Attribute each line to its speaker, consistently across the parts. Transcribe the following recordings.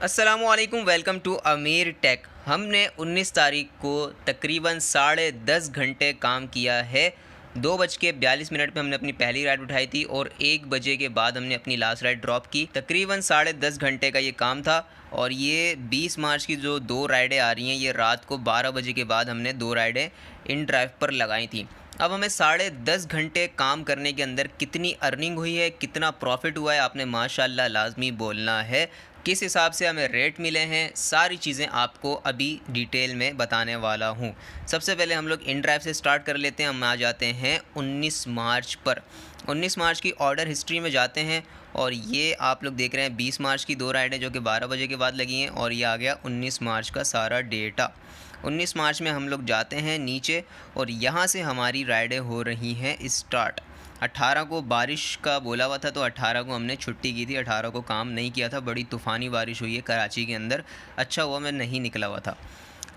Speaker 1: अस्सलामुअलैकुम, welcome to अमीर take. हमने 19 तारीख को तकरीबन 10.5 घंटे काम किया है। 2:42 पे हमने अपनी पहली राइड उठाई थी और 1 बजे के बाद हमने अपनी लास्ट राइड ड्रॉप की। तकरीबन 10.5 घंटे का ये काम था और ये 20 मार्च की जो 2 राइडें आ रही हैं, ये रात को 12 बजे के बाद हमने 2 राइडें इन ड्राइव पर लगाई थी। अब हमें 10.5 घंटे काम करने के अंदर कितनी अर्निंग हुई है, कितना प्रॉफिट हुआ है, आपने माशाल्लाह लाजमी बोलना है। किस हिसाब से हमें रेट मिले हैं, सारी चीज़ें आपको अभी डिटेल में बताने वाला हूँ। सबसे पहले हम लोग इन ड्राइव से स्टार्ट कर लेते हैं। हम आ जाते हैं 19 मार्च पर। 19 मार्च की ऑर्डर हिस्ट्री में जाते हैं और ये आप लोग देख रहे हैं 20 मार्च की 2 राइडें जो कि 12 बजे के बाद लगी हैं और ये आ गया 19 मार्च का सारा डेटा। 19 मार्च में हम लोग जाते हैं नीचे और यहाँ से हमारी राइडें हो रही हैं स्टार्ट। 18 को बारिश का बोला हुआ था तो 18 को हमने छुट्टी की थी, 18 को काम नहीं किया था। बड़ी तूफ़ानी बारिश हुई है कराची के अंदर, अच्छा हुआ मैं नहीं निकला हुआ था।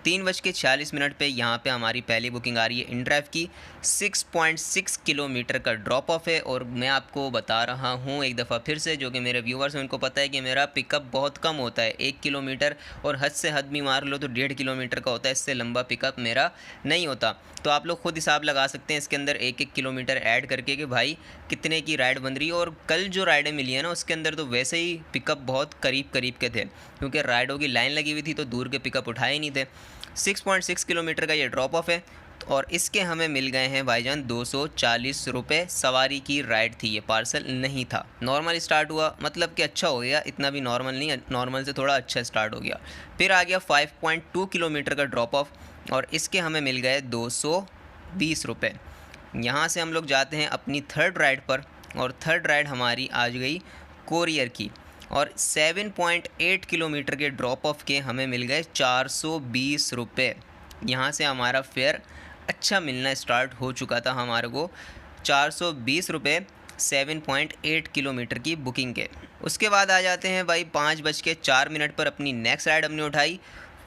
Speaker 1: 3:46 पे यहाँ पे हमारी पहली बुकिंग आ रही है इन ड्राइव की। 6.6 किलोमीटर का ड्रॉप ऑफ है और मैं आपको बता रहा हूँ एक दफ़ा फिर से, जो कि मेरे व्यूवर्स हैं उनको पता है कि मेरा पिकअप बहुत कम होता है, 1 किलोमीटर, और हद से हद भी मार लो तो 1.5 किलोमीटर का होता है, इससे लंबा पिकअप मेरा नहीं होता। तो आप लोग खुद हिसाब लगा सकते हैं इसके अंदर 1-1 किलोमीटर ऐड करके कि भाई कितने की राइड बन रही है। और कल जो राइडें मिली है ना, उसके अंदर तो वैसे ही पिकअप बहुत करीब करीब के थे, क्योंकि राइडों की लाइन लगी हुई थी तो दूर के पिकअप उठाए ही नहीं थे। 6.6 किलोमीटर का ये ड्रॉप ऑफ है और इसके हमें मिल गए हैं भाईजान 240 रुपये। सवारी की राइड थी, ये पार्सल नहीं था। नॉर्मल स्टार्ट हुआ, मतलब कि अच्छा हो गया, इतना भी नॉर्मल नहीं, नॉर्मल से थोड़ा अच्छा स्टार्ट हो गया। फिर आ गया 5.2 किलोमीटर का ड्रॉप ऑफ और इसके हमें मिल गए 220 रुपये। यहाँ से हम लोग जाते हैं अपनी थर्ड राइड पर और थर्ड राइड हमारी आज गई कोरियर की और 7.8 किलोमीटर के ड्रॉप ऑफ के हमें मिल गए 420 रुपये। यहाँ से हमारा फेयर अच्छा मिलना स्टार्ट हो चुका था हमारे को, 420 रुपये 7.8 किलोमीटर की बुकिंग के। उसके बाद आ जाते हैं भाई 5:04 पर अपनी नेक्स्ट राइड हमने उठाई।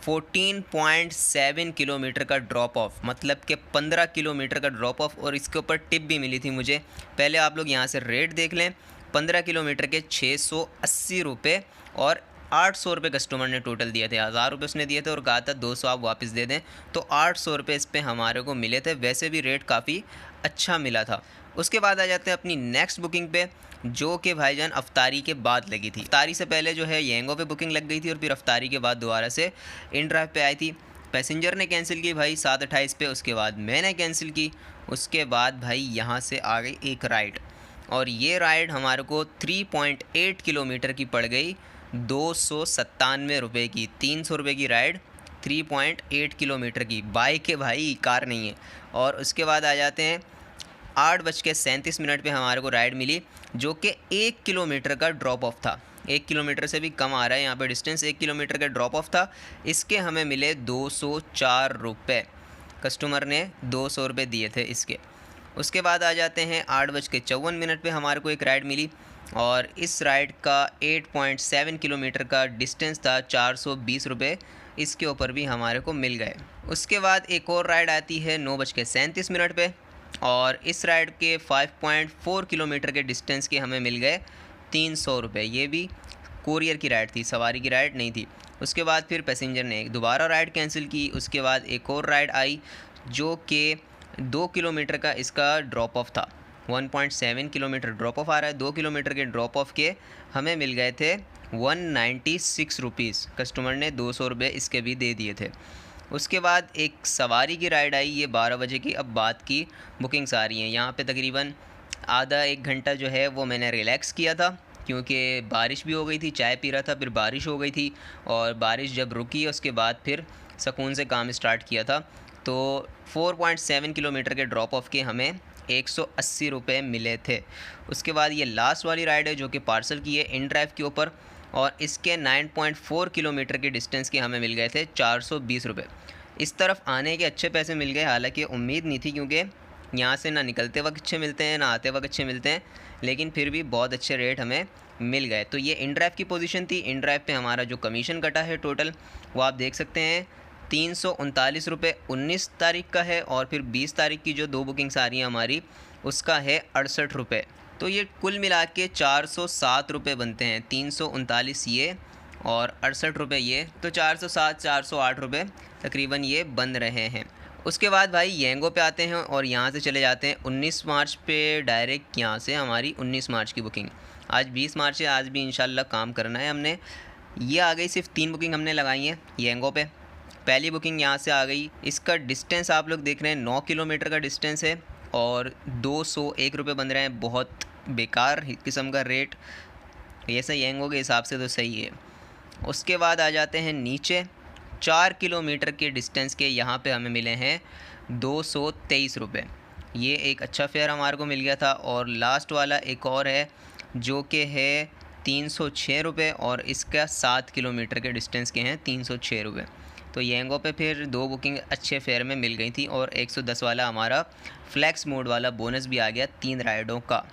Speaker 1: 14.7 किलोमीटर का ड्रॉप ऑफ, मतलब कि 15 किलोमीटर का ड्रॉप ऑफ, और इसके ऊपर टिप भी मिली थी मुझे। पहले आप लोग यहाँ से रेट देख लें। 15 किलोमीटर के 680 रुपये और 800 रुपये कस्टमर ने टोटल दिए थे। 1000 रुपये उसने दिए थे और कहा था 200 आप वापस दे दें, तो 800 रुपये इस पे हमारे को मिले थे। वैसे भी रेट काफ़ी अच्छा मिला था। उसके बाद आ जाते हैं अपनी नेक्स्ट बुकिंग पे, जो कि भाईजान अफ्तारी के बाद लगी थी। अफ्तारी से पहले जो है येंगो पे बुकिंग लग गई थी और फिर अफ्तारी के बाद दोबारा से इन ड्राइव पे आई थी। पैसेंजर ने कैंसिल की भाई 7:28 पे, उसके बाद मैंने कैंसिल की। उसके बाद भाई यहाँ से आ गई एक राइड और ये राइड हमारे को 3.8 किलोमीटर की पड़ गई 297 रुपये की। 300 रुपये की राइड 3.8 किलोमीटर की। बाइक है भाई, कार नहीं है। और उसके बाद आ जाते हैं 8:37 पे हमारे को राइड मिली, जो कि 1 किलोमीटर का ड्रॉप ऑफ था। 1 किलोमीटर से भी कम आ रहा है यहाँ पे डिस्टेंस, 1 किलोमीटर का ड्रॉप ऑफ था। इसके हमें मिले 204 रुपये। कस्टमर ने 200 रुपये दिए थे इसके। उसके बाद आ जाते हैं 8:54 पे हमारे को एक राइड मिली और इस राइड का 8.7 किलोमीटर का डिस्टेंस था, 420 रुपये इसके ऊपर भी हमारे को मिल गए। उसके बाद एक और राइड आती है 9:37 पे और इस राइड के 5.4 किलोमीटर के डिस्टेंस के हमें मिल गए 300 रुपये। ये भी कोरियर की राइड थी, सवारी की राइड नहीं थी। उसके बाद फिर पैसेंजर ने दोबारा राइड कैंसिल की। उसके बाद एक और राइड आई जो कि 2 किलोमीटर का इसका ड्रॉप ऑफ था। 1.7 किलोमीटर ड्रॉप ऑफ आ रहा है, 2 किलोमीटर के ड्रॉप ऑफ के हमें मिल गए थे 196 रुपीज़। कस्टमर ने 200 रुपये इसके भी दे दिए थे। उसके बाद एक सवारी की राइड आई, ये 12 बजे की अब बात की बुकिंग्स आ रही हैं। यहाँ पे तकरीबन आधा 1 घंटा जो है वो मैंने रिलैक्स किया था, क्योंकि बारिश भी हो गई थी, चाय पी रहा था, फिर बारिश हो गई थी और बारिश जब रुकी उसके बाद फिर सुकून से काम स्टार्ट किया था। तो 4.7 किलोमीटर के ड्रॉप ऑफ के हमें 180 रुपये मिले थे। उसके बाद ये लास्ट वाली राइड है जो कि पार्सल की है इन ड्राइव के ऊपर और इसके 9.4 किलोमीटर के डिस्टेंस के हमें मिल गए थे 420 रुपये। इस तरफ आने के अच्छे पैसे मिल गए, हालांकि उम्मीद नहीं थी, क्योंकि यहाँ से ना निकलते वक्त अच्छे मिलते हैं ना आते वक्त अच्छे मिलते हैं, लेकिन फिर भी बहुत अच्छे रेट हमें मिल गए। तो ये इन ड्राइव की पोजीशन थी। इन ड्राइव पे हमारा जो कमीशन कटा है टोटल वो आप देख सकते हैं 339 रुपये 19 तारीख का है और फिर 20 तारीख की जो 2 बुकिंग्स आ रही हैं हमारी उसका है 68 रुपये। तो ये कुल मिला के 407 रुपये बनते हैं। 339 ये और 68 रुपये ये, तो 407 408 रुपये तकरीबन ये बन रहे हैं। उसके बाद भाई येंगो पे आते हैं और यहाँ से चले जाते हैं 19 मार्च पे डायरेक्ट। यहाँ से हमारी 19 मार्च की बुकिंग, आज 20 मार्च है, आज भी इंशाल्लाह काम करना है हमने। ये आ गई, सिर्फ 3 बुकिंग हमने लगाई हैं येंगो पे। पहली बुकिंग यहाँ से आ गई, इसका डिस्टेंस आप लोग देख रहे हैं 9 किलोमीटर का डिस्टेंस है और 201 रुपये बन रहे हैं। बहुत बेकार किस्म का रेट, ऐसा येंगो के हिसाब से तो सही है। उसके बाद आ जाते हैं नीचे, 4 किलोमीटर के डिस्टेंस के यहाँ पे हमें मिले हैं 223 रुपये। ये एक अच्छा फेयर हमारे को मिल गया था। और लास्ट वाला एक और है जो कि है 306 रुपये और इसका 7 किलोमीटर के डिस्टेंस के हैं 306 रुपये। तो येंगो पे फिर 2 बुकिंग अच्छे फेयर में मिल गई थी और 110 वाला हमारा फ्लैक्स मोड वाला बोनस भी आ गया 3 राइडों का।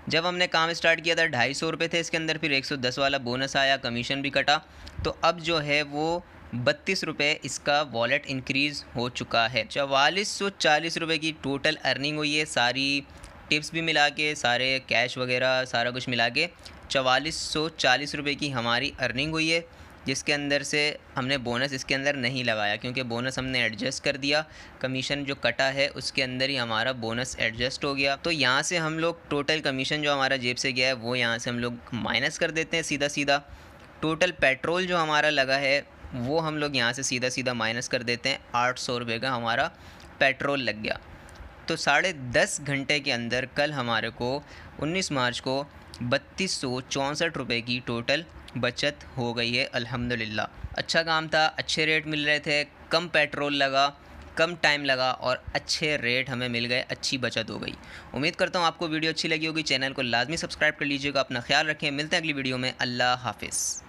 Speaker 1: जब हमने काम स्टार्ट किया था 250 रुपये थे इसके अंदर, फिर 110 वाला बोनस आया, कमीशन भी कटा, तो अब जो है वो 32 रुपये इसका वॉलेट इंक्रीज़ हो चुका है। 4440 रुपये की टोटल अर्निंग हुई है, सारी टिप्स भी मिला के, सारे कैश वगैरह सारा कुछ मिला के 4440 रुपये की हमारी अर्निंग हुई है, जिसके अंदर से हमने बोनस इसके अंदर नहीं लगाया क्योंकि बोनस हमने एडजस्ट कर दिया। कमीशन जो कटा है उसके अंदर ही हमारा बोनस एडजस्ट हो गया। तो यहाँ से हम लोग टोटल कमीशन जो हमारा जेब से गया है वो यहाँ से हम लोग माइनस कर देते हैं सीधा सीधा। टोटल पेट्रोल जो हमारा लगा है वो हम लोग यहाँ से सीधा सीधा माइनस कर देते हैं। 800 रुपये का हमारा पेट्रोल लग गया। तो 10.5 घंटे के अंदर कल हमारे को 19 मार्च को 3264 रुपये की टोटल बचत हो गई है अल्हम्दुलिल्लाह। अच्छा काम था, अच्छे रेट मिल रहे थे, कम पेट्रोल लगा, कम टाइम लगा और अच्छे रेट हमें मिल गए, अच्छी बचत हो गई। उम्मीद करता हूँ आपको वीडियो अच्छी लगी होगी। चैनल को लाजमी सब्सक्राइब कर लीजिएगा। अपना ख्याल रखें, मिलते हैं अगली वीडियो में। अल्लाह हाफिज़।